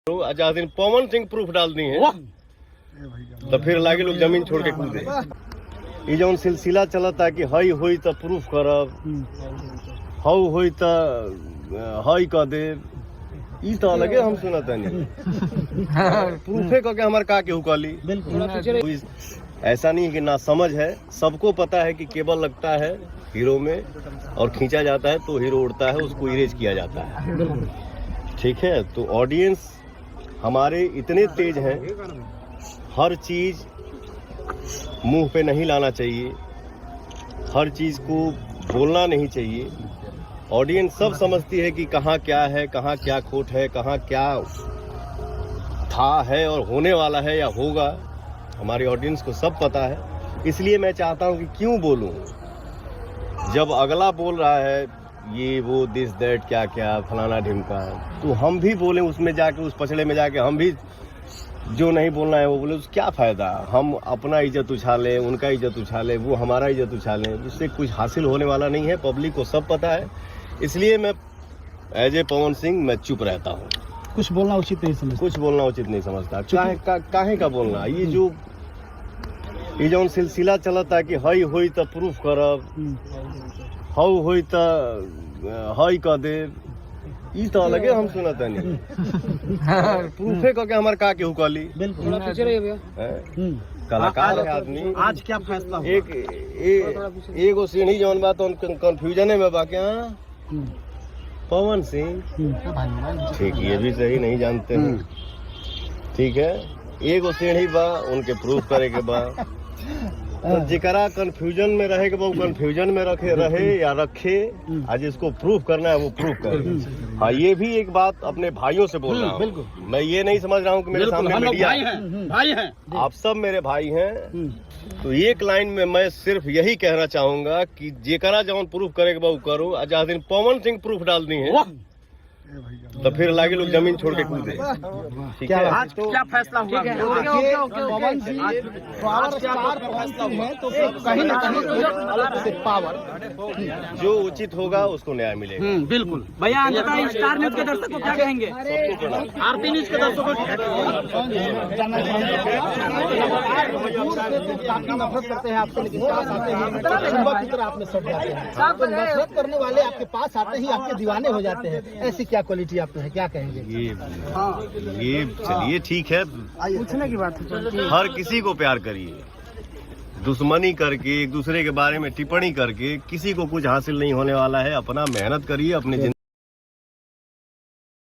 आज दिन पवन सिंह प्रूफ डाल दी है तो फिर लागे लोग जमीन छोड़ के कूदे। ये जो सिलसिला चलता कि हई होई तो प्रूफ करब, हऊ होई तो हई कह दे, ई तो अलगे हम सुनता नहीं। प्रूफे कह के हमारे का केहू कहली। ऐसा नहीं कि ना समझ है, सबको पता है कि केबल लगता है हीरो में और खींचा जाता है तो हीरो उड़ता है, उसको इरेज किया जाता है। ठीक है, तो ऑडियंस हमारे इतने तेज हैं, हर चीज मुंह पे नहीं लाना चाहिए, हर चीज को बोलना नहीं चाहिए। ऑडियंस सब समझती है कि कहाँ क्या है, कहाँ क्या खोट है, कहाँ क्या था है और होने वाला है या होगा। हमारी ऑडियंस को सब पता है, इसलिए मैं चाहता हूँ कि क्यों बोलूँ। जब अगला बोल रहा है ये वो दिस दैट क्या क्या फलाना ढिमका, तो हम भी बोले उसमें जाके, उस पछड़े में जाके हम भी जो नहीं बोलना है वो बोले, उससे क्या फायदा। हम अपना इज्जत उछालें, उनका इज्जत उछालें, वो हमारा इज्जत उछालें, उससे कुछ हासिल होने वाला नहीं है। पब्लिक को सब पता है, इसलिए मैं एज ए पवन सिंह मैं चुप रहता हूँ। कुछ बोलना उचित नहीं समझता, कुछ बोलना उचित नहीं समझता। काहे का बोलना। ये जो सिलसिला चलता कि हई होई तो प्रूफ करब, हऊ होई तो हई कह दे, ई तो अलगे हम सुनता नहीं। प्रूफे कह के हमारे का केहू कहली। कलाकार है आदमी। आज क्या फैसला हुआ? एगो सीढ़ी जौन बात कंफ्यूजन में बाकी पवन सिंह ठीक, ये भी सही नहीं जानते हैं। ठीक है, एगो सीढ़ी बा, उनके प्रूफ करे के बा, तो जिकरा कंफ्यूजन में रहे के वो कंफ्यूजन में रहे या रखे। आज इसको प्रूफ करना है वो प्रूफ करे। हाँ, ये भी एक बात अपने भाइयों से बोल रहा हूँ। मैं ये नहीं समझ रहा हूँ कि मेरे सामने मीडिया भाई हैं, आप सब मेरे भाई हैं। तो एक लाइन में मैं सिर्फ यही कहना चाहूंगा कि जेकरा जवन प्रूफ करे के वो करो। आज दिन पवन सिंह प्रूफ डाल दी है तो फिर लागे लोग जमीन छोड़ के कूदे। ठीक है, आज क्या फैसला हुआ? पवन सिंह पावर स्टार पवन सिंह है, तो कहीं ना कहीं पावर जो उचित होगा उसको न्याय मिलेगा। बिल्कुल। भैया अंततः स्टार न्यूज के दर्शक को क्या कहेंगे? आरती न्यूज के दर्शकों को नफरत करते हैं आपसे, लेकिन पास आते हैं सुबह की तरह आपने सब जाते हैं। नफरत करने वाले आपके पास आते ही आपके दीवाने हो जाते हैं। ऐसी क्या क्वालिटी आप में है, क्या कहेंगे? ये चलिए ठीक है, पूछने की बात है। हर किसी को प्यार करिए, दुश्मनी करके एक दूसरे के बारे में टिप्पणी करके किसी को कुछ हासिल नहीं होने वाला है। अपना मेहनत करिए, अपने